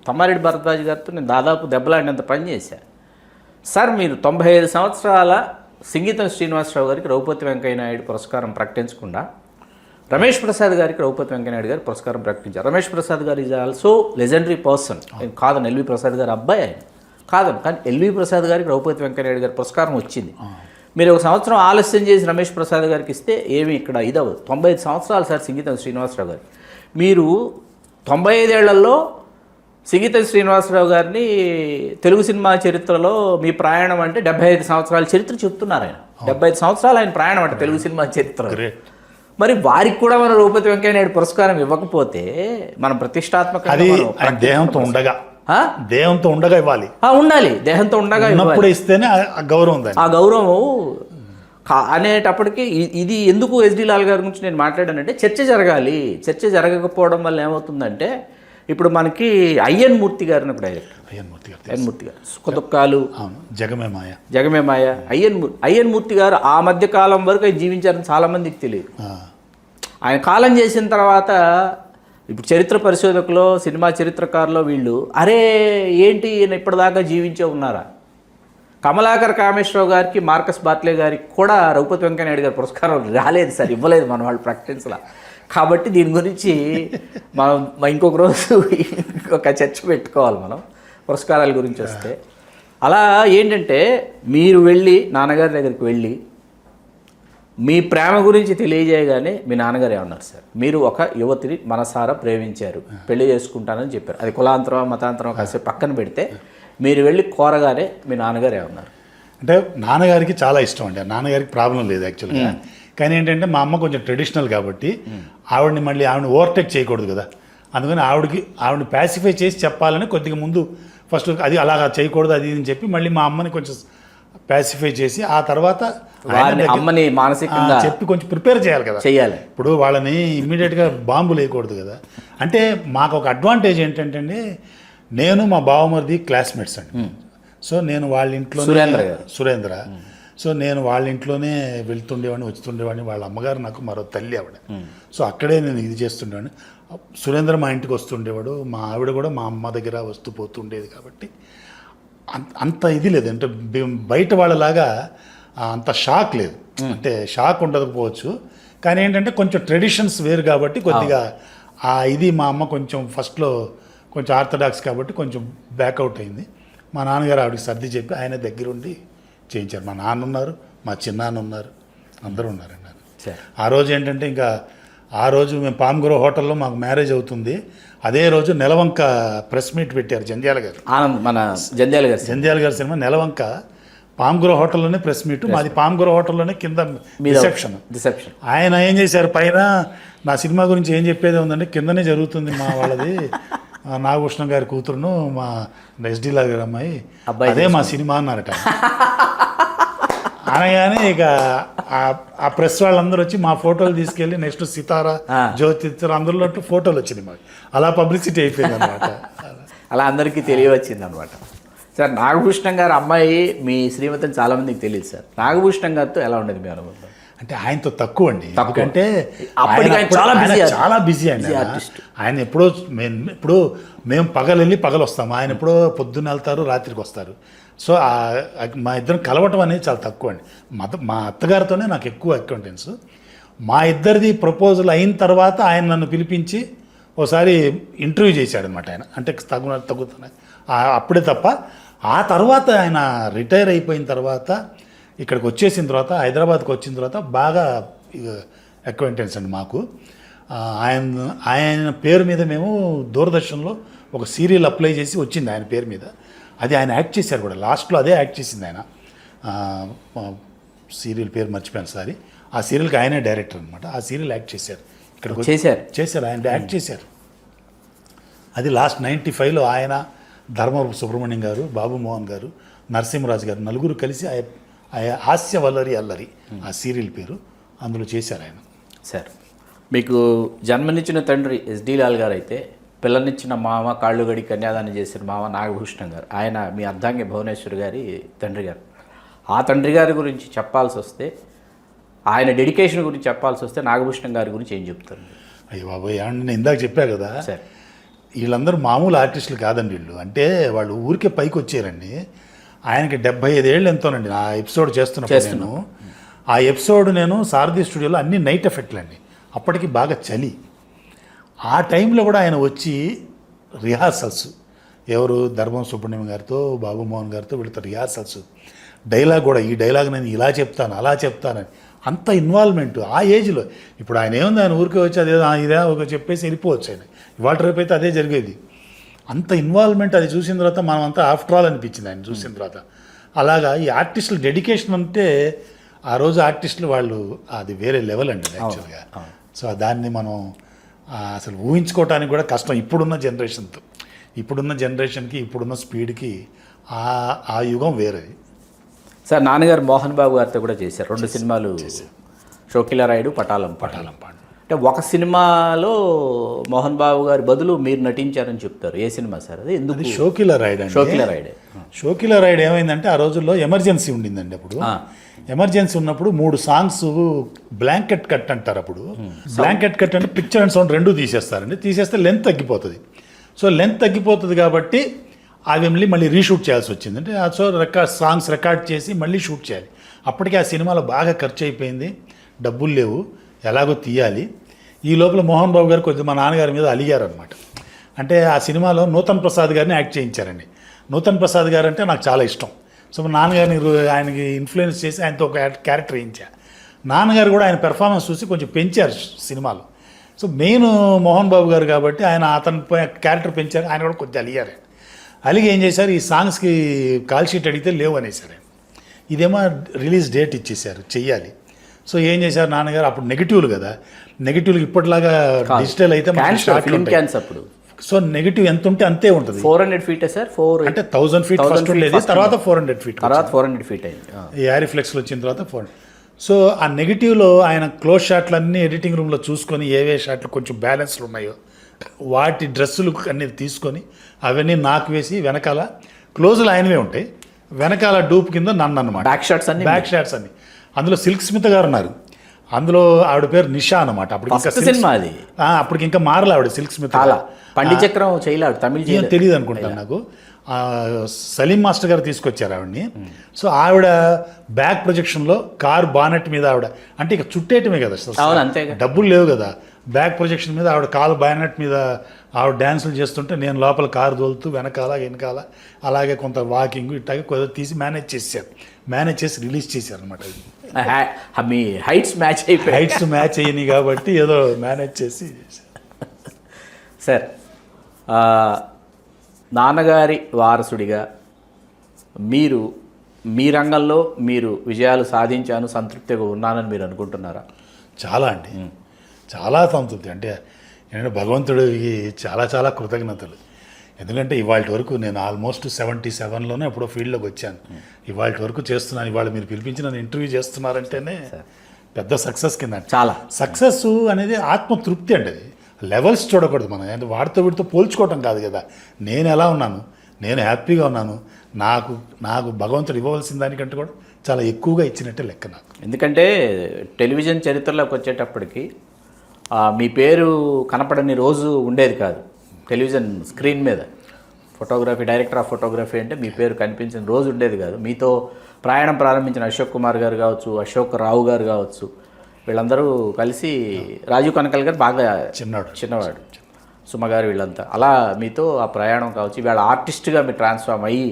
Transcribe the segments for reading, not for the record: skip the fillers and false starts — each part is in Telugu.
తమ్మారెడ్డి భరద్వాజ్ గారితో నేను దాదాపు దెబ్బలాడినంత పని చేశాను. సార్ మీరు 95 సంవత్సరాల సింగీతం శ్రీనివాసరావు గారికి రఘుపతి వెంకయ్య నాయుడు పురస్కారం ప్రకటించకుండా రమేష్ ప్రసాద్ గారికి రఘుపతి వెంకయ్య నాయుడు గారు పురస్కారం ప్రకటించారు. రమేష్ ప్రసాద్ గారు ఈజ్ ఆల్సో లెజెండరీ పర్సన్. కాదని ఎల్వి ప్రసాద్ గారు అబ్బాయి ఆయన కాదని, కానీ ఎల్వి ప్రసాద్ గారికి రఘుపతి వెంకయ్య నాయుడు గారి పురస్కారం వచ్చింది. మీరు ఒక సంవత్సరం ఆలస్యం చేసి రమేష్ ప్రసాద్ గారికి ఇస్తే ఏమి ఇక్కడ ఇదవ్వదు. 95 సంవత్సరాలు సార్ సింగీతం శ్రీనివాసరావు గారు. మీరు 95 ఏళ్లలో సింగీతం శ్రీనివాసరావు గారిని తెలుగు సినిమా చరిత్రలో మీ ప్రయాణం అంటే 75 సంవత్సరాల చరిత్ర చెప్తున్నారు ఆయన. 75 సంవత్సరాలు ఆయన ప్రయాణం అంటే తెలుగు సినిమా చరిత్ర. మరి వారికి కూడా మన రఘుపతి వెంకయ్య నాయుడు పురస్కారం ఇవ్వకపోతే మనం ప్రతిష్టాత్మకంగా దేహంతో ఉండగా ఇవ్వాలి. ఉండాలి, దేహంతో ఉండగా ఇవ్వాలి. ఇస్తేనే ఆ గౌరవం, ఆ గౌరవం అనేటప్పటికీ ఇది ఎందుకు ఎస్డి లాల్ గారి గురించి నేను మాట్లాడానంటే చర్చ జరగాలి. చర్చ జరగకపోవడం వల్ల ఏమవుతుందంటే ఇప్పుడు మనకి అయ్యన్ మూర్తి గారిని ఒక డైరెక్టర్, అయ్యన్ మూర్తి గారు సుఖదుఖాలు, జగమే మాయ, అయ్యన్ మూర్తి గారు ఆ మధ్య కాలం వరకు ఆయన జీవించారని చాలామందికి తెలియదు. ఆయన కాలం చేసిన తర్వాత ఇప్పుడు చరిత్ర పరిశోధకులు, సినిమా చరిత్రకారులు వీళ్ళు అరే ఏంటి ఈయన ఇప్పటిదాకా జీవించే ఉన్నారా. కమలాకర్ కామేశ్వరరావు గారికి, మార్కస్ బాట్లే గారికి కూడా రఘుపతి వెంకయ్య నాయుడు గారి పురస్కారం రాలేదు సార్, ఇవ్వలేదు మన వాళ్ళు ప్రకటించలా. కాబట్టి దీని గురించి మనం ఇంకొక రోజు ఒక చర్చ పెట్టుకోవాలి మనం పురస్కారాల గురించి వస్తే. అలా ఏంటంటే మీరు వెళ్ళి నాన్నగారి దగ్గరికి వెళ్ళి మీ ప్రేమ గురించి తెలియజేయగానే మీ నాన్నగారు ఏమన్నారు సార్, మీరు ఒక యువతిని మనసారా ప్రేమించారు, పెళ్లి చేసుకుంటానని చెప్పారు. అది కులాంతరం మతాంతరం కాసేపు పక్కన పెడితే మీరు వెళ్ళి కోరగానే మీ నాన్నగారు ఏమన్నారు? అంటే నాన్నగారికి చాలా ఇష్టం అండి, నాన్నగారికి ప్రాబ్లం లేదు యాక్చువల్గా. కానీ ఏంటంటే మా అమ్మ కొంచెం ట్రెడిషనల్ కాబట్టి ఆవిడని ఓవర్టేక్ చేయకూడదు కదా. అందుకని ఆవిడని ప్యాసిఫై చేసి చెప్పాలని కొద్దిగా ముందు ఫస్ట్ అది అలాగా చేయకూడదు అది అని చెప్పి మళ్ళీ మా అమ్మని కొంచెం ప్యాసిఫై చేసి ఆ తర్వాత అమ్మని మానసికంగా చెప్పి కొంచెం ప్రిపేర్ చేయాలి కదా. చేయాలి. ఇప్పుడు వాళ్ళని ఇమ్మీడియట్గా బాంబు లేకూడదు కదా. అంటే మాకు ఒక అడ్వాంటేజ్ ఏంటంటే అండి, నేను మా బావమరిది క్లాస్మేట్స్ అండి. సో నేను వాళ్ళ ఇంట్లో సురేంద్ర సో నేను వాళ్ళ ఇంట్లోనే వెళ్తుండేవాడిని, వచ్చుతుండేవాడిని. వాళ్ళ అమ్మగారు నాకు మరో తల్లి ఆవిడ. సో అక్కడే నేను ఇది చేస్తుండేవాడిని. సురేంద్ర మా ఇంటికి వస్తుండేవాడు, మా ఆవిడ కూడా మా అమ్మ దగ్గర వస్తూ పోతుండేది. కాబట్టి అంత ఇది లేదు, అంటే బయట వాళ్ళలాగా అంత షాక్ లేదు. అంటే షాక్ ఉండకపోవచ్చు, కానీ ఏంటంటే కొంచెం ట్రెడిషన్స్ వేరు కాబట్టి కొద్దిగా ఇది మా అమ్మ కొంచెం ఫస్ట్లో కొంచెం ఆర్థడాక్స్ కాబట్టి కొంచెం బ్యాక్అవుట్ అయింది. మా నాన్నగారు ఆవిడకి సర్ది చెప్పి ఆయన దగ్గరుండి చేయించారు. మా నాన్న ఉన్నారు, మా చిన్నాన్న ఉన్నారు, అందరూ ఉన్నారండి. ఆ రోజు ఏంటంటే ఇంకా ఆ రోజు మేము పామ్గురో హోటల్లో మాకు మ్యారేజ్ అవుతుంది. అదే రోజు నెలవంక ప్రెస్ మీట్ పెట్టారు జంధ్యాల గారు, మన జంధ్యాల గారి సినిమా నెలవంక పామ్గురో హోటల్లోనే ప్రెస్ మీట్. మాది పామ్గురో హోటల్లోనే కింద రిసెప్షన్. ఆయన ఏం చేశారు, పైన నా సినిమా గురించి ఏం చెప్పేది ఉందంటే కిందనే జరుగుతుంది మా వాళ్ళది, నాగభూషణం గారి కూతురును మా ఎస్డి లాల్ గారి అమ్మాయి, అదే మా సినిమా అన్నారట. అనగానే ఇక ఆ ప్రెస్ వాళ్ళందరూ వచ్చి మా ఫోటోలు తీసుకెళ్ళి నెక్స్ట్ సితారా, జ్యోతి అందులో ఫోటోలు వచ్చినాయి మాకు. అలా పబ్లిసిటీ అయిపోయింది అనమాట. అలా అందరికీ తెలియవచ్చింది అనమాట. సార్ నాగభూషణం గారి అమ్మాయి మీ శ్రీమతిని చాలామందికి తెలియదు సార్. నాగభూషణం గారితో ఎలా ఉండేది మీ అనుభవం? అంటే ఆయనతో తక్కువ అండి, ఎందుకంటే చాలా బిజీ అండి ఆయన. ఎప్పుడో మేము పగలు వస్తాము, ఆయన ఎప్పుడో పొద్దున్న వెళ్తారు, రాత్రికి వస్తారు. సో మా ఇద్దరం కలవటం అనేది చాలా తక్కువ అండి. మా అత్తగారితోనే నాకు ఎక్కువ అక్వైంటెన్స్. మా ఇద్దరిది ప్రపోజల్ అయిన తర్వాత ఆయన నన్ను పిలిపించి ఒకసారి ఇంటర్వ్యూ చేశాడనమాట ఆయన. అంటే తగ్గుతున్నాయి అప్పుడే తప్ప. ఆ తర్వాత ఆయన రిటైర్ అయిపోయిన తర్వాత ఇక్కడికి వచ్చేసిన తర్వాత, హైదరాబాద్కి వచ్చిన తర్వాత బాగా అక్వైంటెన్స్ అండి మాకు. ఆయన పేరు మీద మేము దూరదర్శన్లో ఒక సీరియల్ అప్లై చేసి వచ్చింది ఆయన పేరు మీద. అది ఆయన యాక్ట్ చేశారు కూడా, లాస్ట్లో అదే యాక్ట్ చేసింది ఆయన. సీరియల్ పేరు మర్చిపోయాను సారీ. ఆ సీరియల్కి ఆయనే డైరెక్టర్ అనమాట. ఆ సీరియల్ యాక్ట్ చేశారు, ఇక్కడ చేశారు ఆయన యాక్ట్ చేశారు. అది లాస్ట్ 95లో ఆయన, ధర్మవరపు సుబ్రహ్మణ్యం గారు, బాబు మోహన్ గారు, నరసింహరాజు గారు నలుగురు కలిసి హాస్యవల్లరి అల్లరి ఆ సీరియల్ పేరు, అందులో చేశారు ఆయన. సార్ మీకు జన్మనిచ్చిన తండ్రి ఎస్డి లాల్ గారు అయితే, పిల్లనిచ్చిన మామ, కాళ్ళుగడి కన్యాదానం చేసిన మామ నాగభూషణం గారు, ఆయన మీ అర్ధాంగి భువనేశ్వర్ గారి తండ్రి గారు. ఆ తండ్రి గారి గురించి చెప్పాల్సి వస్తే, ఆయన డెడికేషన్ గురించి చెప్పాల్సి వస్తే నాగభూషణం గారి గురించి ఏం చెప్తారు? అయ్యో బాబోయ్, నేను ఇందాక చెప్పా కదా సార్, వీళ్ళందరూ మామూలు ఆర్టిస్టులు కాదండి వీళ్ళు. అంటే వాళ్ళు ఊరికే పైకి వచ్చారండి. ఆయనకి 75 ఏళ్ళు ఎంతోనండి ఆ ఎపిసోడ్ చేస్తున్నప్పుడు నేను ఆ ఎపిసోడ్ నేను సారథి స్టూడియోలో అన్ని నైట్ ఎఫెక్ట్లు అండి. అప్పటికి బాగా చలి. ఆ టైంలో కూడా ఆయన వచ్చి రిహార్సల్స్, ఎవరు ధర్మం సుబ్రహ్మణ్యం గారితో, బాబు మోహన్ గారితో వీళ్ళతో రిహార్సల్స్, డైలాగ్ కూడా ఈ డైలాగ్ నేను ఇలా చెప్తాను అలా చెప్తానని అంత ఇన్వాల్వ్మెంట్ ఆ ఏజ్లో. ఇప్పుడు ఆయన ఏముంది, ఆయన ఊరికే వచ్చి అదే ఇదే ఒక చెప్పేసి వెళ్ళిపోవచ్చు. ఆయన ఇవాళ రేపు అయితే అదే జరిగేది. అంత ఇన్వాల్వ్మెంట్ అది చూసిన తర్వాత మనం అంతా ఆఫ్టర్ ఆల్ అనిపించింది ఆయన చూసిన తర్వాత. అలాగా ఈ ఆర్టిస్టుల డెడికేషన్ అంటే ఆ రోజు ఆర్టిస్టులు వాళ్ళు అది వేరే లెవెల్ అండి యాక్చువల్గా. సో దాన్ని మనం అసలు ఊహించుకోవటానికి కూడా కష్టం ఇప్పుడున్న జనరేషన్తో. ఇప్పుడున్న జనరేషన్కి ఇప్పుడున్న స్పీడ్కి ఆ యుగం వేరేది. సార్ నాన్నగారు మోహన్ బాబు గారితో కూడా చేశారు 2 సినిమాలు, షోకిలా రాయుడు, పటాలం పాడు. అంటే ఒక సినిమాలో మోహన్ బాబు గారి బదులు మీరు నటించారని చెప్తారు. ఏ సినిమా సార్ అది? ఎందుకు? షోకిలా రాయుడు అండి. షోకిలా రాయుడే. షోకిలా రాయుడు ఏమైందంటే ఆ రోజుల్లో ఎమర్జెన్సీ ఉండిందండి. అప్పుడు ఎమర్జెన్సీ ఉన్నప్పుడు 3 సాంగ్స్ బ్లాంకెట్ కట్ అంటారు. అప్పుడు బ్లాంకెట్ కట్ అంటే పిక్చర్ అండ్ సౌండ్ 2 తీసేస్తారండి. తీసేస్తే లెంత్ తగ్గిపోతుంది. సో లెంత్ తగ్గిపోతుంది కాబట్టి అవి మళ్ళీ రీషూట్ చేయాల్సి వచ్చింది. అంటే సో సాంగ్స్ రికార్డ్ చేసి మళ్ళీ షూట్ చేయాలి. అప్పటికే ఆ సినిమాలో బాగా ఖర్చు అయిపోయింది, డబ్బులు లేవు, ఎలాగో తీయాలి. ఈ లోపల మోహన్ బాబు గారు కొద్దిగా మా నాన్నగారి మీద అలిగారనమాట. అంటే ఆ సినిమాలో నూతన్ ప్రసాద్ గారిని యాక్ట్ చేయించారండి. నూతన్ ప్రసాద్ గారు అంటే నాకు చాలా ఇష్టం. సో మా నాన్నగారిని ఆయనకి ఇన్ఫ్లుయెన్స్ చేసి ఆయనతో ఒక క్యారెక్టర్ వేయించా. నాన్నగారు కూడా ఆయన పెర్ఫార్మెన్స్ చూసి కొంచెం పెంచారు సినిమాలో. సో మెయిన్ మోహన్ బాబు గారు కాబట్టి ఆయన అతని క్యారెక్టర్ పెంచారు. ఆయన కూడా కొంచెం అలిగారు. అలిగి ఏం చేశారు, ఈ సాంగ్స్కి కాల్ షీట్ అడిగితే లేవు అనేసారు. ఇదేమో రిలీజ్ డేట్ ఇచ్చేసారు, చెయ్యాలి. సో ఏం చేశారు నాన్నగారు, అప్పుడు నెగిటివ్లు కదా, నెగిటివ్లు ఇప్పటిలాగా డిజిటల్ అయితే అప్పుడు. సో నెగిటివ్ ఎంత ఉంటే అంతే ఉంటుంది. 400 ఫీట్ సార్, 4 అంటే 1000 ఫీట్ ఫస్ట్ ఉండేది, తర్వాత 400 ఫీట్, తర్వాత 400 ఫీట్ అయింది. ఈ యారిఫ్లెక్స్లో వచ్చిన తర్వాత 400. సో ఆ నెగిటివ్లో ఆయన క్లోజ్ షాట్లు అన్నీ ఎడిటింగ్ రూమ్లో చూసుకొని ఏవే షాట్లు కొంచెం బ్యాలెన్స్లు ఉన్నాయో వాటి డ్రెస్సులు అన్నీ తీసుకొని అవన్నీ నాకు వేసి వెనకాల క్లోజులు ఆయనవే ఉంటాయి, వెనకాల డూప్ కింద నన్ను అనమాట. బ్యాక్ షాట్స్ అన్ని అందులో సిల్క్ స్మిత గారు ఉన్నారు. అందులో ఆవిడ పేరు నిషా అనమాట. అప్పటికి ఇంకా మారలే ఆవిడ సిల్క్ స్మిత. పండిచక్రం చేయలేడు, తమిళ తెలియదు అనుకుంటాను నాకు. సలీం మాస్టర్ గారు తీసుకొచ్చారు ఆవిడని. సో ఆవిడ బ్యాక్ ప్రొజెక్షన్లో కార్ బానెట్ మీద ఆవిడ, అంటే ఇక చుట్టేయటమే కదా, డబ్బులు లేవు కదా, బ్యాక్ ప్రొజెక్షన్ మీద ఆవిడ కారు బానెట్ మీద ఆవిడ డ్యాన్సులు చేస్తుంటే నేను లోపల కారు తోలుతూ వెనకాల అలాగే కొంత వాకింగ్ ఇట్లాగే కొద్దిగా తీసి మేనేజ్ చేసి రిలీజ్ చేశారు అనమాట. మీ హైట్స్ మ్యాచ్ అయ్యి కాబట్టి ఏదో మేనేజ్ చేసి. సార్ నాన్నగారి వారసుడిగా మీరు మీ రంగంలో మీరు విజయాలు సాధించాను, సంతృప్తిగా ఉన్నానని మీరు అనుకుంటున్నారా? చాలా అండి, చాలా సంతృప్తి. అంటే నేను భగవంతుడికి చాలా కృతజ్ఞతలు. ఎందుకంటే ఇవాళ వరకు నేను ఆల్మోస్ట్ 77లోనే ఎప్పుడో ఫీల్డ్లోకి వచ్చాను. ఇవాళ వరకు చేస్తున్నాను. ఇవాళ మీరు పిలిపించి నన్ను ఇంటర్వ్యూ చేస్తున్నారంటేనే పెద్ద సక్సెస్ కింద. చాలా సక్సెస్ అనేది ఆత్మతృప్తి అండి. అది లెవెల్స్ చూడకూడదు మనం, అంటే వీటితో పోల్చుకోవటం కాదు కదా. నేను ఎలా ఉన్నాను, నేను హ్యాపీగా ఉన్నాను, నాకు భగవంతుడు ఇవ్వవలసిన దానికంటే కూడా చాలా ఎక్కువగా ఇచ్చినట్టే లెక్క నాకు. ఎందుకంటే టెలివిజన్ చరిత్రలోకి వచ్చేటప్పటికి మీ పేరు కనపడని రోజు ఉండేది కాదు. టెలివిజన్ స్క్రీన్ మీద ఫోటోగ్రఫీ, డైరెక్టర్ ఆఫ్ ఫోటోగ్రఫీ అంటే మీ పేరు కనిపించిన రోజు ఉండేది కాదు. మీతో ప్రయాణం ప్రారంభించిన అశోక్ కుమార్ గారు కావచ్చు, అశోక్ రావు గారు కావచ్చు, వీళ్ళందరూ కలిసి, రాజీవ్ కనకల్ గారు బాగా చిన్నవాడు, సుమ గారు, వీళ్ళంతా అలా మీతో ఆ ప్రయాణం కావచ్చు, వీళ్ళ ఆర్టిస్ట్గా మీరు ట్రాన్స్ఫార్మ్ అయ్యి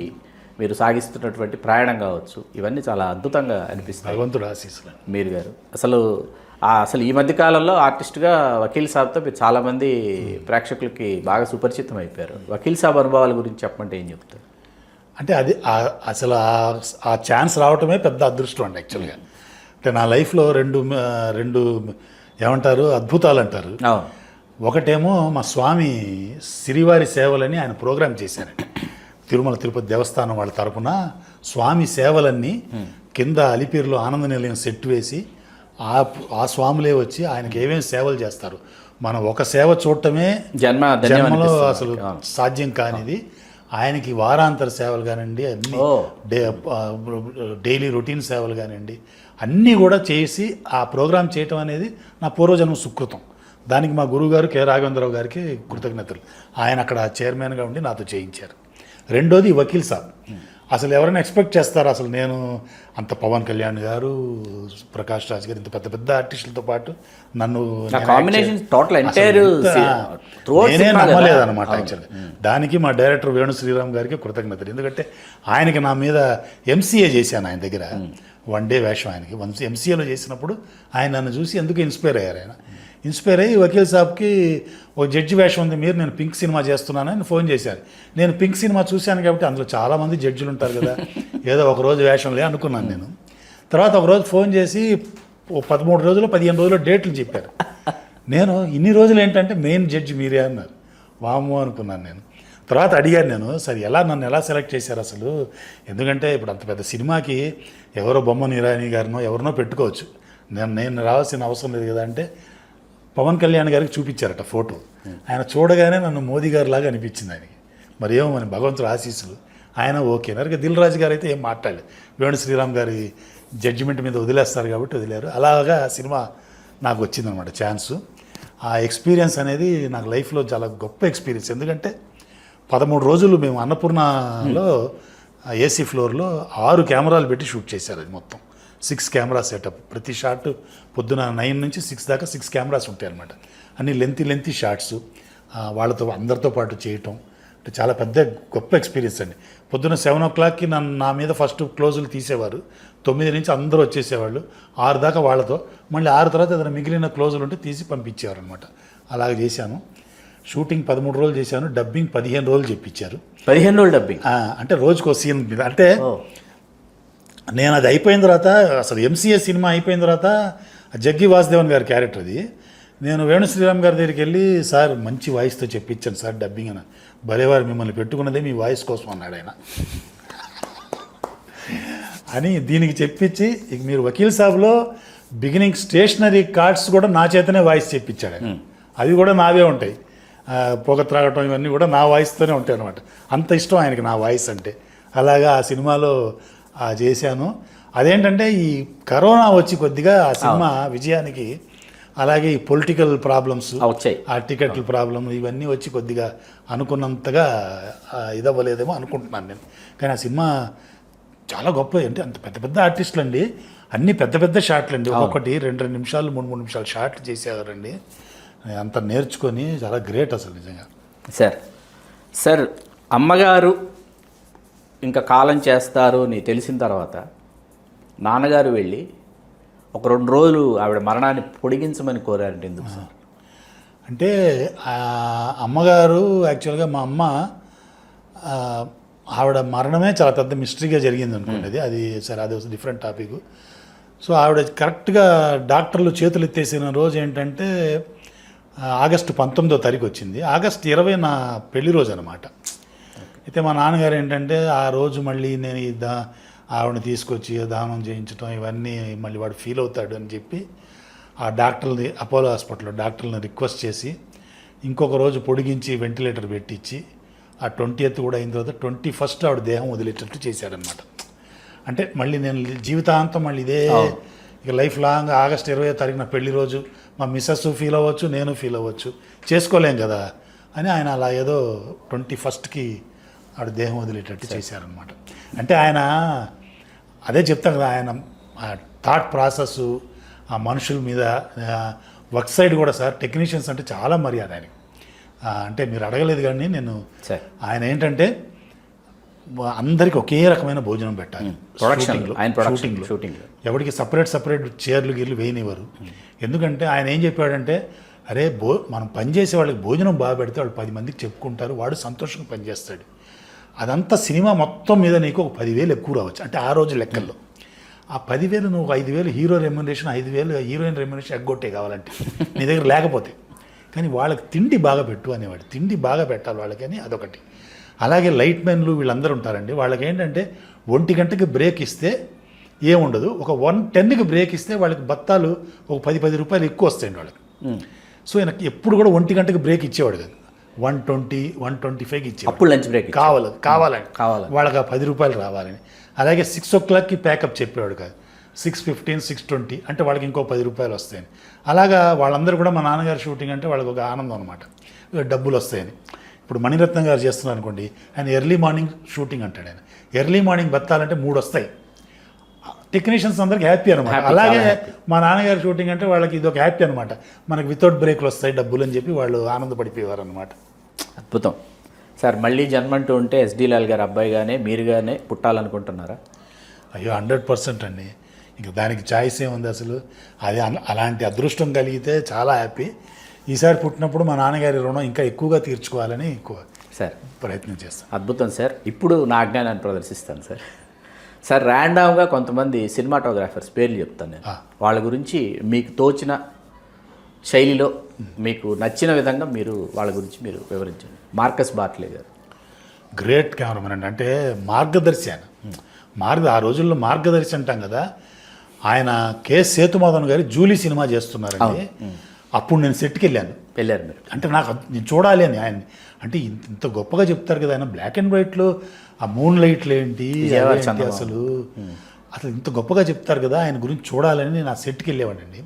మీరు సాగిస్తున్నటువంటి ప్రయాణం కావచ్చు, ఇవన్నీ చాలా అద్భుతంగా అనిపిస్తాయి. భగవంతుడు ఆశీస్సులు. మీరు గారు అసలు ఈ మధ్య కాలంలో ఆర్టిస్ట్గా వకీల్ సాబ్తో మీరు చాలామంది ప్రేక్షకులకి బాగా సుపరిచితం అయిపోయారు. వకీల్ సాబ్ అనుభవాల గురించి చెప్పమంటే ఏం చెప్తారు? అంటే అది అసలు ఆ ఛాన్స్ రావటమే పెద్ద అదృష్టం అండి యాక్చువల్గా. అంటే నా లైఫ్లో రెండు ఏమంటారు అద్భుతాలు అంటారు. ఒకటేమో మా స్వామి శ్రీవారి సేవలని ఆయన ప్రోగ్రాం చేశారండి. తిరుమల తిరుపతి దేవస్థానం వాళ్ళ తరపున స్వామి సేవలన్నీ కింద అలిపిరిలో ఆనంద నిలయం సెట్ వేసి ఆ స్వాములే వచ్చి ఆయనకి ఏమేమి సేవలు చేస్తారు. మనం ఒక సేవ చూడటమే జన్మలో అసలు సాధ్యం కానిది. ఆయనకి వారాంతర సేవలు కానివ్వండి, అన్ని డైలీ రొటీన్ సేవలు కానివ్వండి, అన్నీ కూడా చేసి ఆ ప్రోగ్రాం చేయటం అనేది నా పూర్వజన్మ సుకృతం. దానికి మా గురువు గారు కె రాఘవేంద్రరావు గారికి కృతజ్ఞతలు. ఆయన అక్కడ చైర్మన్గా ఉండి నాతో చేయించారు. రెండోది వకీల్ సాబ్. అసలు ఎవరైనా ఎక్స్పెక్ట్ చేస్తారు అసలు నేను అంత పవన్ కళ్యాణ్ గారు, ప్రకాష్ రాజ్ గారు ఇంత పెద్ద పెద్ద ఆర్టిస్టులతో పాటు నన్ను కాంబినేషన్ టోటల్ ఎంటైర్ నేనే నమ్మలేదు అనమాట యాక్చువల్గా. దానికి మా డైరెక్టర్ వేణు శ్రీరామ్ గారికి కృతజ్ఞతలు. ఎందుకంటే ఆయనకి నా మీద ఎంసీఏ చేశాను ఆయన దగ్గర, 1 డే వేషం ఆయనకి. ఎంసీఏలో చేసినప్పుడు ఆయన నన్ను చూసి ఎందుకు ఇన్స్పైర్ అయ్యారు. ఆయన ఇన్స్పైర్ అయ్యి వకీల్ సాబ్కి ఒక జడ్జి వేషం ఉంది, మీరు నేను పింక్ సినిమా చేస్తున్నానని ఫోన్ చేశారు. నేను పింక్ సినిమా చూశాను కాబట్టి అందులో చాలామంది జడ్జిలు ఉంటారు కదా, ఏదో ఒక రోజు వేషంలే అనుకున్నాను నేను. తర్వాత ఒకరోజు ఫోన్ చేసి 13 రోజులు 15 రోజులు డేట్లు చెప్పారు. నేను ఇన్ని రోజులు ఏంటంటే మెయిన్ జడ్జి మీరే అన్నారు. వాము అనుకున్నాను నేను. తర్వాత అడిగాను నేను, సరే నన్ను ఎలా సెలెక్ట్ చేశారు అసలు, ఎందుకంటే ఇప్పుడు అంత పెద్ద సినిమాకి ఎవరో బొమ్మని ఇరానీ గారినో ఎవరినో పెట్టుకోవచ్చు, నేను రావాల్సిన అవసరం లేదు కదా అంటే పవన్ కళ్యాణ్ గారికి చూపించారట ఫోటో. ఆయన చూడగానే నన్ను మోదీ గారి లాగా అనిపించింది ఆయనకి. మరి ఏమో మన భగవంతుడు ఆశీస్సులు. ఆయన ఓకే నరక. దిల్ రాజు గారు అయితే ఏం మాట్లాడలేదు, వేణు శ్రీరామ్ గారి జడ్జిమెంట్ మీద వదిలేస్తారు కాబట్టి వదిలేరు. అలాగా సినిమా నాకు వచ్చిందనమాట ఛాన్సు. ఆ ఎక్స్పీరియన్స్ అనేది నాకు లైఫ్లో చాలా గొప్ప ఎక్స్పీరియన్స్. ఎందుకంటే 13 రోజులు మేము అన్నపూర్ణలో ఏసీ ఫ్లోర్లో 6 కెమెరాలు పెట్టి షూట్ చేశారు. అది మొత్తం 6 కెమెరా సెటప్. ప్రతి షాట్ పొద్దున 9 నుంచి 6 దాకా 6 కెమెరాస్ ఉంటాయి అన్నమాట. అన్ని లెంతీ షాట్స్ వాళ్ళతో అందరితో పాటు చేయటం అంటే చాలా పెద్ద గొప్ప ఎక్స్పీరియన్స్ అండి. పొద్దున 7 o'clockకి నా మీద ఫస్ట్ క్లోజులు తీసేవారు. 9 నుంచి అందరూ వచ్చేసేవాళ్ళు. 6 దాకా వాళ్ళతో, మళ్ళీ 6 తర్వాత ఏదైనా మిగిలిన క్లోజులు ఉంటే తీసి పంపించేవారు అనమాట. అలాగే చేశాను. షూటింగ్ 13 రోజులు చేశాను. డబ్బింగ్ 15 రోజులు చెప్పించారు. 15 రోజులు డబ్బింగ్ అంటే రోజుకో సీన్ మీద. అంటే నేను అది అయిపోయిన తర్వాత అసలు ఎంసీఏ సినిమా అయిపోయిన తర్వాత జగ్గి వాసుదేవన్ గారి క్యారెక్టర్ అది. నేను వేణు శ్రీరామ్ గారి దగ్గరికి వెళ్ళి, సార్ మంచి వాయిస్తో చెప్పించాను సార్ డబ్బింగ్ అని. భలేవారు మిమ్మల్ని పెట్టుకున్నదే మీ వాయిస్ కోసం అన్నాడు ఆయన అని. దీనికి చెప్పించి ఇక మీరు వకీల్ సాబ్లో బిగినింగ్ స్టేషనరీ కార్డ్స్ కూడా నా చేతనే వాయిస్ చెప్పించాడు ఆయన. అవి కూడా నావే ఉంటాయి, పొగ త్రాగటం ఇవన్నీ కూడా నా వాయిస్తోనే ఉంటాయి అనమాట. అంత ఇష్టం ఆయనకి నా వాయిస్ అంటే. అలాగా ఆ సినిమాలో చేశాను. అదేంటంటే ఈ కరోనా వచ్చి కొద్దిగా ఆ సినిమా విజయానికి, అలాగే ఈ పొలిటికల్ ప్రాబ్లమ్స్, ఆ టికెట్ల ప్రాబ్లం ఇవన్నీ వచ్చి కొద్దిగా అనుకున్నంతగా ఇదవ్వలేదేమో అనుకుంటున్నాను నేను. కానీ ఆ సినిమా చాలా గొప్ప. అంటే అంత పెద్ద పెద్ద ఆర్టిస్టులు అండి, అన్ని పెద్ద పెద్ద షాట్లు అండి. ఒక్కొక్కటి 2 నిమిషాలు 3 నిమిషాలు షాట్లు చేసేవారండి. అంత నేర్చుకొని చాలా గ్రేట్ అసలు నిజంగా. సార్ అమ్మగారు ఇంకా కాలం చేస్తారు అని తెలిసిన తర్వాత నాన్నగారు వెళ్ళి ఒక 2 రోజులు ఆవిడ మరణాన్ని పొడిగించమని కోరారంటే ఎందుకు సార్? అంటే అమ్మగారు యాక్చువల్గా మా అమ్మ ఆవిడ మరణమే చాలా పెద్ద మిస్టరీగా జరిగింది అనుకోండి. అది సరే, అది డిఫరెంట్ టాపిక్. సో ఆవిడ కరెక్ట్గా డాక్టర్లు చేతులు ఎత్తేసిన రోజు ఏంటంటే ఆగస్టు 19వ తారీఖు వచ్చింది. ఆగస్టు 20 నా పెళ్లి రోజు అనమాట. అయితే మా నాన్నగారు ఏంటంటే ఆ రోజు మళ్ళీ నేను ఆవిడని తీసుకొచ్చి దానం చేయించడం ఇవన్నీ మళ్ళీ వాడు ఫీల్ అవుతాడు అని చెప్పి ఆ డాక్టర్ని, అపోలో హాస్పిటల్లో డాక్టర్ని రిక్వెస్ట్ చేసి ఇంకొక రోజు పొడిగించి వెంటిలేటర్ పెట్టించి ఆ 20th కూడా అయిన తర్వాత 21st ఆవిడ దేహం వదిలేటట్టు చేశాడనమాట. అంటే మళ్ళీ నేను జీవితాంతం మళ్ళీ ఇదే ఇక లైఫ్ లాంగ్ ఆగస్టు 20వ తారీఖున పెళ్లి రోజు మా మిస్సెస్ ఫీల్ అవ్వచ్చు, నేను ఫీల్ అవ్వచ్చు, చేసుకోలేం కదా అని ఆయన అలా ఏదో 21st ఆవిడ దేహం వదిలేటట్టు చేశారనమాట. అంటే ఆయన అదే చెప్తాను కదా, ఆయన థాట్ ప్రాసెస్ ఆ మనుషుల మీద వర్క్ సైడ్ కూడా సార్ టెక్నీషియన్స్ అంటే చాలా మర్యాద ఆయనకి. అంటే మీరు అడగలేదు కానీ నేను ఆయన ఏంటంటే అందరికీ ఒకే రకమైన భోజనం పెట్టాలి. షూటింగ్లో ఎవరికి సపరేట్ చైర్లు గీర్లు వేయనివ్వరు. ఎందుకంటే ఆయన ఏం చెప్పాడంటే, అరే మనం పనిచేసే వాళ్ళకి భోజనం బాగా పెడితే వాళ్ళు 10 మందికి చెప్పుకుంటారు, వాడు సంతోషంగా పనిచేస్తాడు. అదంతా సినిమా మొత్తం మీద నీకు ఒక 10,000 ఎక్కువ రావచ్చు. అంటే ఆ రోజు లెక్కల్లో ఆ 10,000 నువ్వు 5,000 హీరో రెమ్యునరేషన్, 5,000 హీరోయిన్ రెమ్యునరేషన్ ఎగ్గొట్టే కావాలంటే నీ దగ్గర లేకపోతే. కానీ వాళ్ళకి తిండి బాగా పెట్టు అనేవాడు. తిండి బాగా పెట్టాలి వాళ్ళకని అదొకటి. అలాగే లైట్ మెన్లు వీళ్ళందరూ ఉంటారండి. వాళ్ళకి ఏంటంటే 1 గంటకి బ్రేక్ ఇస్తే ఏముండదు, ఒక 1:10కి బ్రేక్ ఇస్తే వాళ్ళకి బత్తాలు ఒక 10 రూపాయలు ఎక్కువ వస్తాయండి వాళ్ళకి. సో ఈయనకి ఎప్పుడు కూడా 1 గంటకి బ్రేక్ ఇచ్చేవాడు కాదు, 120, 125కి ఇచ్చేవాడు. అప్పుడు లంచ్ బ్రేక్ కావాలని వాళ్ళకి ఆ 10 రూపాయలు రావాలని. అలాగే 6 o'clockకి ప్యాకప్ చెప్పేవాడు కాదు. 6:15, 6:20 అంటే వాళ్ళకి ఇంకో 10 రూపాయలు వస్తాయని. అలాగా వాళ్ళందరూ కూడా మా నాన్నగారు షూటింగ్ అంటే వాళ్ళకి ఒక ఆనందం అనమాట, డబ్బులు వస్తాయని. ఇప్పుడు మణిరత్నం గారు చేస్తున్నారు అనుకోండి, ఆయన ఎర్లీ మార్నింగ్ షూటింగ్ అంటాడు. ఆయన ఎర్లీ మార్నింగ్ బత్తాలంటే 3 వస్తాయి. టెక్నీషియన్స్ అందరికి హ్యాపీ అనమాట. అలాగే మా నాన్నగారు షూటింగ్ అంటే వాళ్ళకి ఇది ఒక హ్యాపీ అనమాట, మనకి వితౌట్ బ్రేక్లు వస్తాయి డబ్బులు అని చెప్పి వాళ్ళు ఆనందపడిపోయేవారు అనమాట. అద్భుతం సార్. మళ్ళీ జన్మంటూ ఉంటే ఎస్డి లాల్ గారు అబ్బాయిగానే మీరుగానే పుట్టాలనుకుంటున్నారా? అయ్యో 100% అండి. ఇంకా దానికి ఛాయిస్ ఏముంది అసలు. అది అలాంటి అదృష్టం కలిగితే చాలా హ్యాపీ. ఈసారి పుట్టినప్పుడు మా నాన్నగారి రుణం ఇంకా ఎక్కువగా తీర్చుకోవాలని సార్ ప్రయత్నం చేస్తాను. అద్భుతం సార్. ఇప్పుడు నా అజ్ఞానాన్ని ప్రదర్శిస్తాను సార్. సార్ ర్యాండమ్గా కొంతమంది సినిమాటోగ్రాఫర్స్ పేర్లు చెప్తాను నేను. వాళ్ళ గురించి మీకు తోచిన శైలిలో మీకు నచ్చిన విధంగా మీరు వాళ్ళ గురించి మీరు వివరించండి. మార్కస్ బార్ట్లే గారు గ్రేట్ కెమెరామెన్ అండి. అంటే మార్గదర్శి ఆయన. ఆ రోజుల్లో మార్గదర్శి అంటాం కదా. ఆయన కె సేతుమాధవన్ గారి జూలీ సినిమా చేస్తున్నారండి. అప్పుడు నేను సెట్కి వెళ్ళారు మీరు. అంటే నేను చూడాలి అని ఆయన. అంటే ఇంత గొప్పగా చెప్తారు కదా ఆయన. బ్లాక్ అండ్ వైట్లో ఆ మూన్ లైట్లు ఏంటి అసలు ఇంత గొప్పగా చెప్తారు కదా, ఆయన గురించి చూడాలని నేను ఆ సెట్కి వెళ్ళేవాడండి.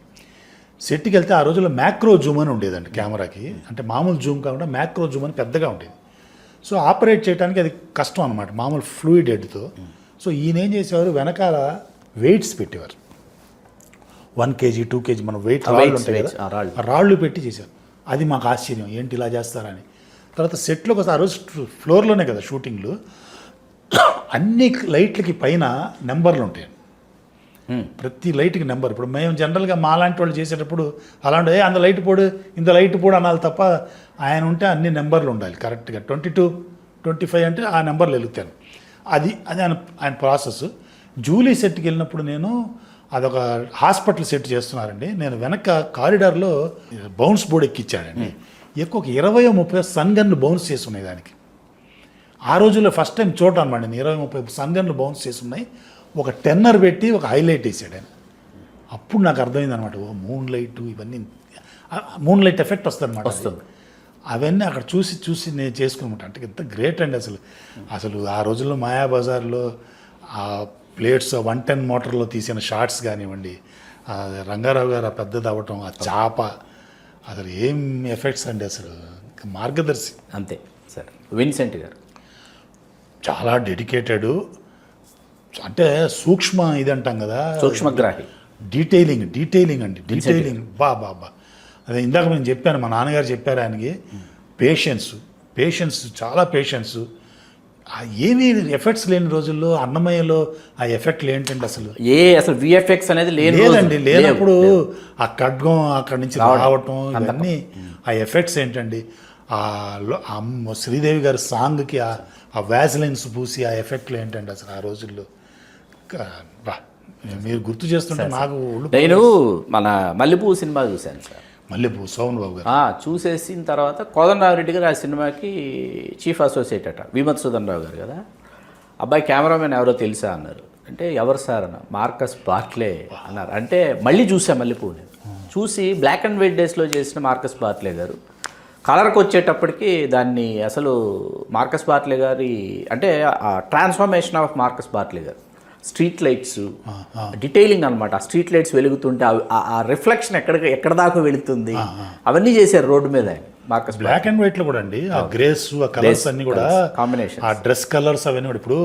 సెట్కి వెళ్తే ఆ రోజుల్లో మ్యాక్రో జూమ్ అని ఉండేదండి కెమెరాకి. అంటే మామూలు జూమ్ కాకుండా మ్యాక్రో జూమ్ అని పెద్దగా ఉండేది. సో ఆపరేట్ చేయడానికి అది కష్టం అనమాట మామూలు ఫ్లూయిడ్ హెడ్తో. సో ఈయన ఏం చేసేవారు, వెనకాల వెయిట్స్ పెట్టేవారు. 1 kg 2 kg మన వెయిట్ రాళ్ళు ఉంటాయి కదా, ఆ రాళ్ళు పెట్టి చేశారు. అది మాకు ఆశ్చర్యం, ఏంటి ఇలా చేస్తారని. తర్వాత సెట్లోకి వస్తే ఆ రోజు ఫ్లోర్లోనే కదా షూటింగ్లు, అన్ని లైట్లకి పైన నెంబర్లు ఉంటాయి. ప్రతి లైట్కి నెంబర్. ఇప్పుడు మేము జనరల్గా మా లాంటి వాళ్ళు చేసేటప్పుడు అలాంటి అంత లైట్ పోడు ఇంత లైట్ పోడు అనాలి తప్ప, ఆయన ఉంటే అన్ని నెంబర్లు ఉండాలి కరెక్ట్గా. 22, 25 అంటే ఆ నెంబర్లు వెలుగుతాను. అది ఆయన ప్రాసెస్. జూలీ సెట్కి వెళ్ళినప్పుడు నేను అదొక హాస్పిటల్ సెట్ చేస్తున్నారండి. నేను వెనక కారిడార్లో బౌన్స్ బోర్డు ఎక్కిచ్చాడండి. ఎక్కువ 20-30 సన్ గన్లు బౌన్స్ చేసి ఉన్నాయి దానికి. ఆ రోజుల్లో ఫస్ట్ టైం చూడటం అనమాట. నేను 20-30 సన్ గన్లు బౌన్స్ చేసి ఉన్నాయి. ఒక టెన్నర్ పెట్టి ఒక హైలైట్ వేసాడు ఆయన. అప్పుడు నాకు అర్థమైంది అనమాట, ఓ మూన్ లైట్ ఇవన్నీ, మూన్ లైట్ ఎఫెక్ట్ వస్తుంది అనమాట. అవన్నీ అక్కడ చూసి నేను చేసుకున్నమాట. అంటే ఎంత గ్రేట్ అండి అసలు ఆ రోజుల్లో మాయాబజార్లో ఆ ప్లేట్స్ 110 మోటార్లో తీసిన షార్ట్స్ కానివ్వండి, రంగారావు గారు ఆ పెద్దది అవ్వటం, ఆ చాప, అసలు ఏం ఎఫెక్ట్స్ అండి అసలు. మార్గదర్శి అంతే సార్. విన్సెంట్ గారు చాలా డెడికేటెడ్. అంటే సూక్ష్మ ఇది అంటాం కదా, సూక్ష్మగ్రాహి. డీటెయిలింగ్ అండి. డీటెయిలింగ్ బా అదే ఇందాక నేను చెప్పాను, మా నాన్నగారు చెప్పారు ఆయనకి. పేషెన్స్ చాలా పేషెన్స్. ఏమీ ఎఫెక్ట్స్ లేని రోజుల్లో అన్నమయ్యలో ఆ ఎఫెక్ట్లు ఏంటంటే అసలు విఎఫ్ఎక్స్ అనేది లేదండి. లేనప్పుడు ఆ ఖడ్గం అక్కడి నుంచి రావటం ఇవన్నీ ఆ ఎఫెక్ట్స్ ఏంటండి. శ్రీదేవి గారి సాంగ్కి ఆ వ్యాజ్లైన్స్ పూసి ఆ ఎఫెక్ట్లు ఏంటండి అసలు ఆ రోజుల్లో. మీరు గుర్తు చేస్తుంటే నాకు నేను మన మల్లెపువ్వు సినిమా చూశాను సార్. మల్లెపువ్వు సోమన్ బాబు గారు చూసేసిన తర్వాత కోదండరామిరెడ్డి గారు ఆ సినిమాకి చీఫ్ అసోసియేట్ అట, విమత్ సుధన్రావు గారు కదా. అబ్బాయి కెమెరామెన్ ఎవరో తెలుసా అన్నారు. అంటే ఎవరు సార్ అన్న, మార్కస్ బార్ట్లే అన్నారు. అంటే మళ్ళీ చూసా మల్లెపువ్వుని. చూసి బ్లాక్ అండ్ వైట్ డేస్లో చేసిన మార్కస్ బార్ట్లే గారు కలర్కి వచ్చేటప్పటికి దాన్ని అసలు మార్కస్ బార్ట్లే గారి అంటే ట్రాన్స్ఫర్మేషన్ ఆఫ్ మార్కస్ బార్ట్లే గారు. స్ట్రీట్ లైట్స్ డీటెయిలింగ్ అనమాట. ఆ స్ట్రీట్ లైట్స్ వెలుగుతుంటే ఆ రిఫ్లెక్షన్ ఎక్కడ దాకా వెళుతుంది అవన్నీ చేశారు రోడ్డు మీద మార్కస్. బ్లాక్ అండ్ వైట్లో కూడా అండి ఆ గ్రేస్ ఆ కలర్స్ అన్ని కూడా కాంబినేషన్, ఆ డ్రెస్ కలర్స్ అవన్నీ కూడా. ఇప్పుడు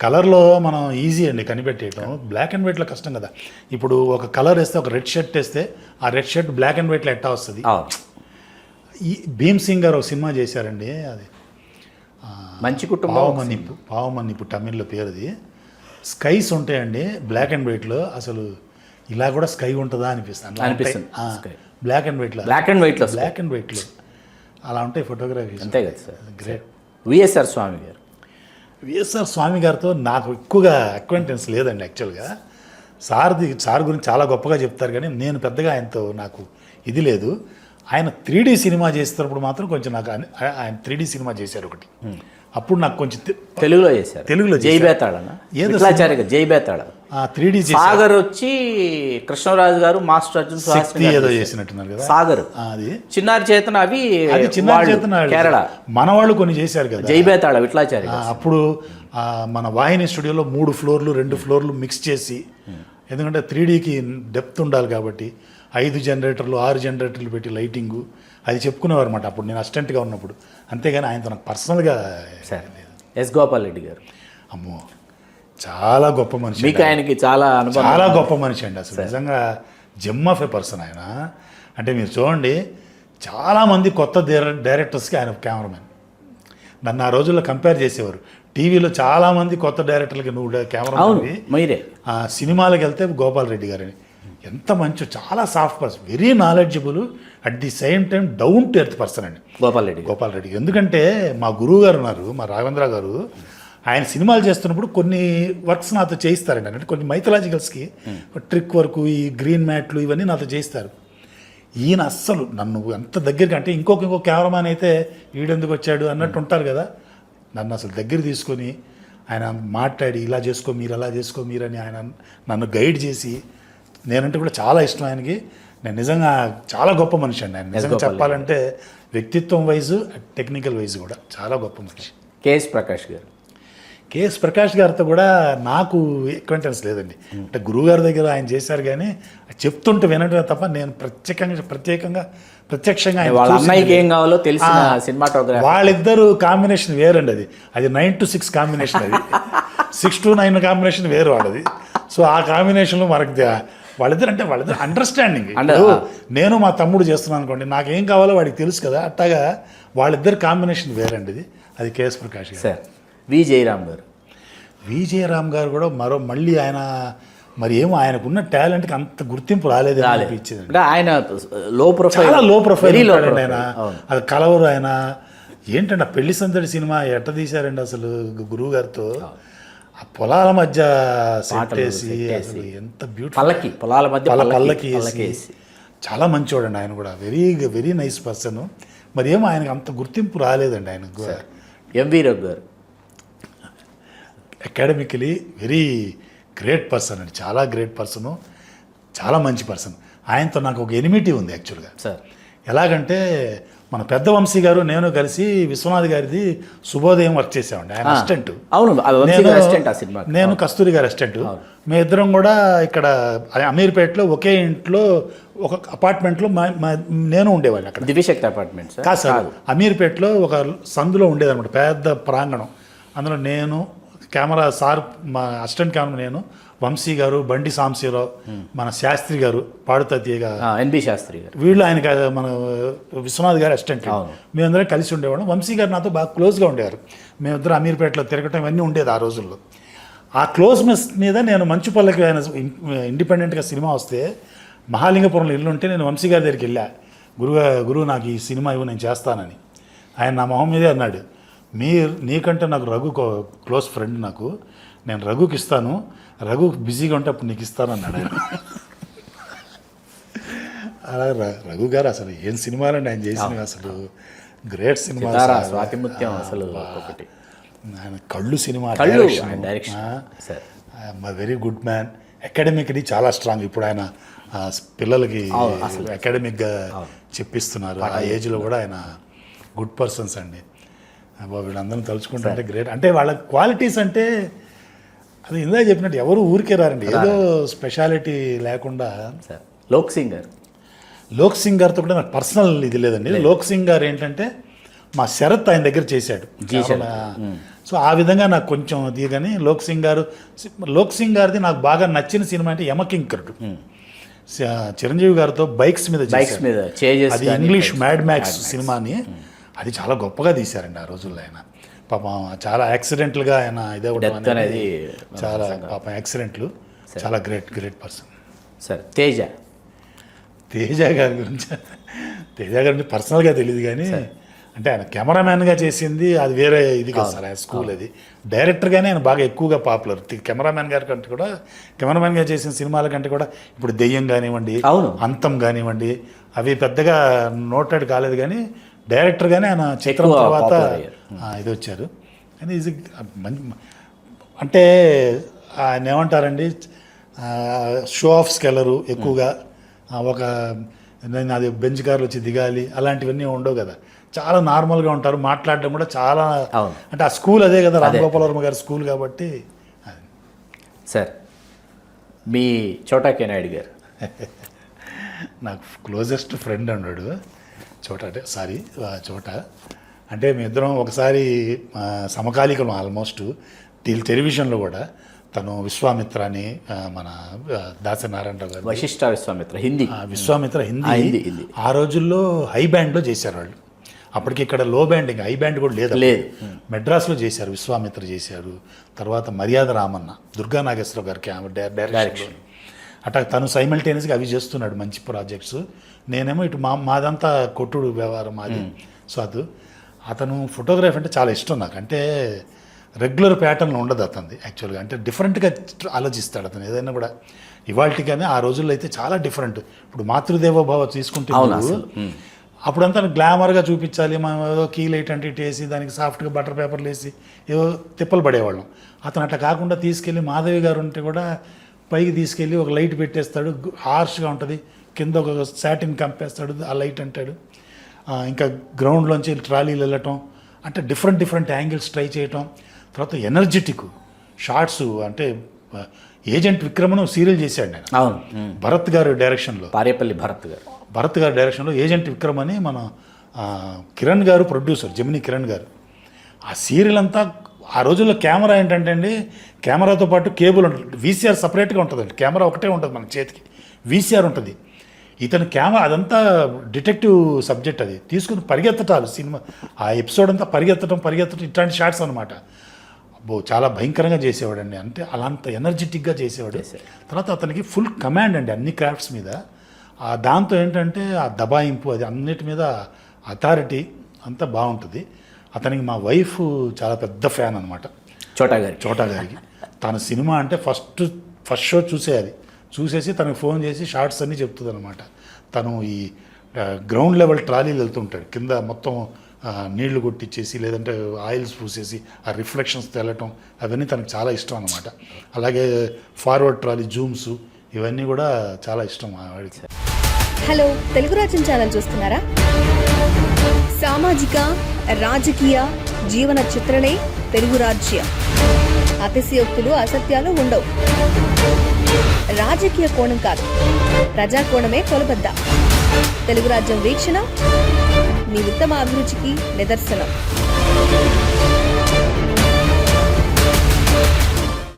కలర్లో మనం ఈజీ అండి కనిపెట్టేయటం, బ్లాక్ అండ్ వైట్లో కష్టం కదా. ఇప్పుడు ఒక కలర్ వేస్తే, ఒక రెడ్ షర్ట్ వేస్తే ఆ రెడ్ షర్ట్ బ్లాక్ అండ్ వైట్లో ఎట్టా వస్తుంది. ఈ భీమ్ సింగ్ గారు ఒక సినిమా చేశారండి, అది మంచి కుటుంబం, పావమన్నిపు తమిళ్లో పేరుది. స్కైస్ ఉంటాయండి బ్లాక్ అండ్ వైట్లో. అసలు ఇలా కూడా స్కై ఉంటుందా అనిపిస్తుంది. బ్లాక్ అండ్ వైట్లో అలా ఉంటాయి ఫోటోగ్రఫీ. అంతే కదా సార్. గ్రేట్. విఎస్ఆర్ స్వామి గారితో నాకు ఎక్కువగా అక్వైంటెన్స్ లేదండి యాక్చువల్గా. సార్ గురించి చాలా గొప్పగా చెప్తారు కానీ నేను పెద్దగా ఆయనతో నాకు ఇది లేదు. ఆయన 3D సినిమా చేసేటప్పుడు మాత్రం కొంచెం నాకు ఆయన 3D సినిమా చేశారు ఒకటి. అప్పుడు నాకు కొంచెం తెలుగులో చేశారు. జైబేతాళ 3D సాగర్ వచ్చి కృష్ణరాజు గారు, మాస్టర్ అర్జున్ శాస్త్రి ఏదో చేసినట్టున్నారు కదా. సాగర్ అది చిన్నారి చేతన, అవి చిన్నారి చేతన కేరళ మనవాళ్ళు కొన్ని చేశారు కదా. జైబేతాళ విట్లాచారి అప్పుడు మన వాహిని స్టూడియోలో 3 ఫ్లోర్లు 2 ఫ్లోర్లు మిక్స్ చేసి ఎందుకంటే 3Dకి డెప్త్ ఉండాలి కాబట్టి 5 జనరేటర్లు 6 జనరేటర్లు పెట్టి లైటింగు అది చెప్పుకునేవారు అనమాట అప్పుడు నేను అసిస్టెంట్గా ఉన్నప్పుడు. అంతేగాని ఆయనతో నాకు పర్సనల్గా సార్ ఎస్ గోపాల్ రెడ్డి గారు అమ్మో చాలా గొప్ప మనిషి, మీకు ఆయనకి చాలా అనుభవం. చాలా గొప్ప మనిషి అండి అసలు నిజంగా జెమ్ ఆఫ్ ఏ పర్సన్ ఆయన. అంటే మీరు చూడండి చాలామంది కొత్త డైరెక్టర్స్కి ఆయన కెమెరామెన్. నన్ను ఆ రోజుల్లో కంపేర్ చేసేవారు టీవీలో చాలామంది కొత్త డైరెక్టర్లకి నువ్వు కెమెరామెన్, మీరే సినిమాలకు వెళ్తే గోపాల్ రెడ్డి గారని. ఎంత మంచి చాలా soft person, very knowledgeable, at the same time down to earth person అండి గోపాల్ రెడ్డి. ఎందుకంటే మా గురువు గారు ఉన్నారు, మా రాఘవేంద్ర గారు, ఆయన సినిమాలు చేస్తున్నప్పుడు కొన్ని వర్క్స్ నాతో చేయిస్తారండి. అంటే కొన్ని మైథలాజికల్స్కి ట్రిక్ వర్క్, ఈ గ్రీన్ మ్యాట్లు ఇవన్నీ నాతో చేయిస్తారు. ఈయన అస్సలు నన్ను ఎంత దగ్గరికి అంటే ఇంకొక కెమెరామ్యాన్ అయితే వీడెందుకు వచ్చాడు అన్నట్టు ఉంటారు కదా, నన్ను అసలు దగ్గర తీసుకొని ఆయన మాట్లాడి ఇలా చేసుకో మీరు అలా చేసుకో మీరని ఆయన నన్ను గైడ్ చేసి, నేనంటే కూడా చాలా ఇష్టం ఆయనకి. నేను నిజంగా చాలా గొప్ప మనిషి అండి ఆయన. నిజంగా చెప్పాలంటే వ్యక్తిత్వం వైజు టెక్నికల్ వైజ్ కూడా చాలా గొప్ప మనిషి. కేఎస్ ప్రకాష్ గారితో కూడా నాకు అక్వైంటెన్స్ లేదండి. అంటే గురువుగారి దగ్గర ఆయన చేశారు కానీ చెప్తుంటే వినడం తప్ప నేను ప్రత్యక్షంగా వాళ్ళ అమ్మాయికి ఏం కావాలో తెలిసిన సినిమాటోగ్రాఫర్. వాళ్ళిద్దరు కాంబినేషన్ వేరండి. అది 9 to 6 కాంబినేషన్, అది 6 to 9 కాంబినేషన్ వేరు వాళ్ళది. సో ఆ కాంబినేషన్లో మనకి వాళ్ళిద్దరు అండర్స్టాండింగ్. నేను మా తమ్ముడు చేస్తున్నాను అనుకోండి, నాకేం కావాలో వాడికి తెలుసు కదా, అట్టాగా వాళ్ళిద్దరు కాంబినేషన్ వేరండి. అది కేఎస్ ప్రకాష్ గారు. సార్ వి జయరామ్ గారు కూడా మళ్ళీ ఆయన మరి ఏమో ఆయనకున్న టాలెంట్కి అంత గుర్తింపు రాలేదు అనిపించింది. అంటే ఆయన లో ప్రొఫైల్, చాలా లో ప్రొఫైల్ ఆయన. అది కలవరు ఆయన. ఏంటంటే పెళ్లి సందడి సినిమా ఎట్ట తీశారండి అసలు గురువు గారితో, ఆ పొలాల మధ్య సెట్ వేసి అసలు ఎంత బ్యూటిఫుల్, పొలాల మధ్య పల్లకి వేసి చాలా మంచివాడండి ఆయన కూడా. Very nice person. మరి ఏమో ఆయనకు అంత గుర్తింపు రాలేదండి ఆయనకు. ఎంవి రఘు గారు అకాడమికలీ వెరీ గ్రేట్ పర్సన్ అండి, చాలా గ్రేట్ పర్సను, చాలా మంచి పర్సన్. ఆయనతో నాకు ఒక ఎనిమిటీ ఉంది యాక్చువల్గా. సార్ ఎలాగంటే మన పెద్ద వంశీ గారు నేను కలిసి విశ్వనాథ్ గారిది శుభోదయం వర్క్ చేసామండి. ఆయన అసిస్టెంట్, నేను కస్తూరి గారి అసిస్టెంట్. మీ ఇద్దరం కూడా ఇక్కడ అమీర్పేటలో ఒకే ఇంట్లో ఒక అపార్ట్మెంట్లో నేను ఉండేవాడిని. అక్కడ దివ్యశక్తి అపార్ట్మెంట్ కాదు సార్, అమీర్పేటలో ఒక సందులో ఉండేదన్నమాట, పెద్ద ప్రాంగణం. అందులో నేను కెమెరా సార్, మా అసిస్టెంట్ కెమెరా నేను, వంశీ గారు, బండి సాంశీరావు, మన శాస్త్రి గారు, పాడుతీయగా ఎన్బి శాస్త్రి గారు, వీళ్ళు ఆయన మన విశ్వనాథ్ గారు అసిస్టెంట్. మేమందరం కలిసి ఉండేవాళ్ళం. వంశీ గారు నాతో బాగా క్లోజ్గా ఉండేవారు. మేమిద్దరం అమీర్పేటలో తిరగటం ఇవన్నీ ఉండేది ఆ రోజుల్లో. ఆ క్లోజ్నెస్ మీద నేను మంచు పల్లకి ఆయన ఇండిపెండెంట్గా సినిమా వస్తే మహాలింగపురంలో ఇల్లు ఉంటే నేను వంశీ గారి దగ్గరికి వెళ్ళా, గురువు నాకు ఈ సినిమా ఇవ్వు నేను చేస్తానని. ఆయన నా మొహం మీదే అన్నాడు, నీకంటే నాకు రఘు క్లోజ్ ఫ్రెండ్, నాకు నేను రఘుకి ఇస్తాను, రఘు బిజీగా ఉంటే అప్పుడు నీకు ఇస్తాను అన్నాడు ఆయన. అలా రఘు గారు అసలు ఏం సినిమాలండి ఆయన చేసినవి, అసలు గ్రేట్ సినిమా. స్వాతిముత్యం అసలు ఒకటి, ఆయన కళ్ళు cinema very good man. Academically చాలా స్ట్రాంగ్. ఇప్పుడు ఆయన పిల్లలకి అకాడమిక్గా చెప్పిస్తున్నారు. ఆ ఏజ్లో కూడా ఆయన గుడ్ పర్సన్స్ అండి. వీళ్ళందరినీ తలుచుకుంటే గ్రేట్. అంటే వాళ్ళ క్వాలిటీస్ అంటే అది ఇందా చెప్పినట్టు ఎవరు ఊరికే రారండి, ఏదో స్పెషాలిటీ లేకుండా. లోక్ సింగ్ గారితో కూడా నాకు పర్సనల్ ఇది లేదండి. లోక్ సింగ్ గారు ఏంటంటే మా శరత్ ఆయన దగ్గర చేశాడు. సో ఆ విధంగా నాకు కొంచెం అది. కానీ లోక్ సింగ్ గారిది నాకు బాగా నచ్చిన సినిమా అంటే యమకింకరుడు, చిరంజీవి గారితో బైక్స్ మీద అది ఇంగ్లీష్ మ్యాడ్ మ్యాక్స్ సినిమాని అది చాలా గొప్పగా తీశారండి ఆ రోజుల్లో. ఆయన పాపం చాలా యాక్సిడెంట్లుగా ఆయన ఇదే అనేది చాలా పాపం యాక్సిడెంట్లు. చాలా గ్రేట్ పర్సన్. సార్ తేజ గారి గురించి పర్సనల్గా తెలియదు కానీ, అంటే ఆయన కెమెరామ్యాన్గా చేసింది అది వేరే ఇది కదా సార్, ఆయన స్కూల్ అది. డైరెక్టర్గానే ఆయన బాగా ఎక్కువగా పాపులర్. కెమెరామ్యాన్ గారి కంటే కూడా, కెమెరామ్యాన్గా చేసిన సినిమాల కంటే కూడా ఇప్పుడు దెయ్యం కానివ్వండి, అంతం కానివ్వండి, అవి పెద్దగా నోటెడ్ కాలేదు. కానీ డైరెక్టర్గానే ఆయన చిత్రం తర్వాత ఇది వచ్చారు. కానీ ఇది అంటే ఆయన ఏమంటారండి, షో ఆఫ్స్కి వెళ్ళరు ఎక్కువగా. ఒక నేను అది బెంచ్ కార్లు వచ్చి దిగాలి అలాంటివన్నీ ఉండవు కదా, చాలా నార్మల్గా ఉంటారు. మాట్లాడడం కూడా చాలా, అంటే ఆ స్కూల్ అదే కదా, రామ్ గోపాల్ వర్మ గారి స్కూల్ కాబట్టి. సార్ మీ చోటా కే నాయుడు గారు. నాకు క్లోజెస్ట్ ఫ్రెండ్ అన్నాడు చోట, అంటే సారీ చోట. అంటే మీ ఇద్దరం ఒకసారి సమకాలీకం ఆల్మోస్ట్ టెలివిజన్లో కూడా. తను విశ్వామిత్ర అని మన దాసరి నారాయణరావు గారు, వశిష్ఠ విశ్వామిత్ర హిందీ, విశ్వామిత్ర హిందీ. ఆ రోజుల్లో హై బ్యాండ్లో చేశారు వాళ్ళు. అప్పటికి ఇక్కడ లో బ్యాండింగ్, హై బ్యాండ్ కూడా లేదు. మెడ్రాస్లో చేశారు, విశ్వామిత్ర చేశారు. తర్వాత మర్యాద రామన్న, దుర్గా నాగేశ్వరరావు గారికి డైరెక్షన్. అట్లా తను సైమల్టేనియస్గా అవి చేస్తున్నాడు మంచి ప్రాజెక్ట్స్. నేనేమో ఇటు మాదంతా కొట్టుడు వ్యవహారం మాది. సో అతను ఫోటోగ్రఫీ అంటే చాలా ఇష్టం నాకు. అంటే రెగ్యులర్ ప్యాటర్న్లో ఉండదు అతనిది యాక్చువల్గా. అంటే డిఫరెంట్గా ఆలోచిస్తాడు అతను ఏదైనా కూడా. ఇవాళకి ఆ రోజుల్లో అయితే చాలా డిఫరెంట్. ఇప్పుడు మాతృదేవోభావ తీసుకుంటే అప్పుడంతా గ్లామర్గా చూపించాలి, మనం ఏదో కీ లైట్ అంటే ఇటు వేసి దానికి సాఫ్ట్గా బటర్ పేపర్లు వేసి ఏదో తిప్పలు పడేవాళ్ళం. అతను అట్లా కాకుండా తీసుకెళ్ళి మాధవి గారు ఉంటే కూడా పైకి తీసుకెళ్ళి ఒక లైట్ పెట్టేస్తాడు, హార్ష్గా ఉంటుంది, కింద ఒక సాటిన్ కంపేస్తాడు, ఆ లైట్ అంటాడు. ఇంకా గ్రౌండ్లోంచి ట్రాలీలు వెళ్ళటం, అంటే డిఫరెంట్ యాంగిల్స్ ట్రై చేయటం. తర్వాత ఎనర్జెటిక్ షార్ట్స్. అంటే ఏజెంట్ విక్రమను సీరియల్ చేశాడు నేను, అవును, భరత్ గారు డైరెక్షన్లో, పారేపల్లి భరత్ గారు డైరెక్షన్లో ఏజెంట్ విక్రమ్ అని మన కిరణ్ గారు ప్రొడ్యూసర్, జమినీ కిరణ్ గారు. ఆ సీరియల్ అంతా ఆ రోజుల్లో కెమెరా ఏంటంటే అండి, కెమెరాతో పాటు కేబుల్ ఉంటుంది, వీసీఆర్ సపరేట్గా ఉంటుందండి. కెమెరా ఒకటే ఉంటుంది మన చేతికి, వీసీఆర్ ఉంటుంది. ఇతను కెమెరా అదంతా డిటెక్టివ్ సబ్జెక్ట్, అది తీసుకుని పరిగెత్తటాలు సినిమా. ఆ ఎపిసోడ్ అంతా పరిగెత్తడం ఇట్లాంటి షాట్స్ అనమాట. అబ్బో చాలా భయంకరంగా చేసేవాడండి. అంటే అలాంత ఎనర్జెటిక్గా చేసేవాడు. తర్వాత అతనికి ఫుల్ కమాండ్ అండి అన్ని క్రాఫ్ట్స్ మీద. దాంతో ఏంటంటే ఆ దబాయింపు, అది అన్నిటి మీద అథారిటీ అంతా బాగుంటుంది. అతనికి మా వైఫ్ చాలా పెద్ద ఫ్యాన్ అనమాట, చోటా గారికి. తన సినిమా అంటే ఫస్ట్ షో చూసేసి తనకు ఫోన్ చేసి షార్ట్స్ అన్నీ చెప్తుంది అనమాట. తను ఈ గ్రౌండ్ లెవెల్ ట్రాలీలు వెళ్తుంటాడు, కింద మొత్తం నీళ్లు కొట్టించేసి లేదంటే ఆయిల్స్ పూసేసి ఆ రిఫ్లెక్షన్స్ తెల్లటం, అవన్నీ తనకు చాలా ఇష్టం అనమాట. అలాగే ఫార్వర్డ్ ట్రాలీ జూమ్స్, ఇవన్నీ కూడా చాలా ఇష్టం వాడికి. హలో, తెలుగు రాజ్యం ఛానల్ చూస్తున్నారా? సామాజిక రాజకీయ జీవన చిత్రణే తెలుగు రాజ్యం. అతిశయోక్తులు అసత్యాలు ఉండవు. రాజకీయ కోణం కాదు, ప్రజా కోణమే కొలబద్ద. తెలుగు రాజ్యం వీక్షణ మీ ఉత్తమ అభిరుచికి నిదర్శనం.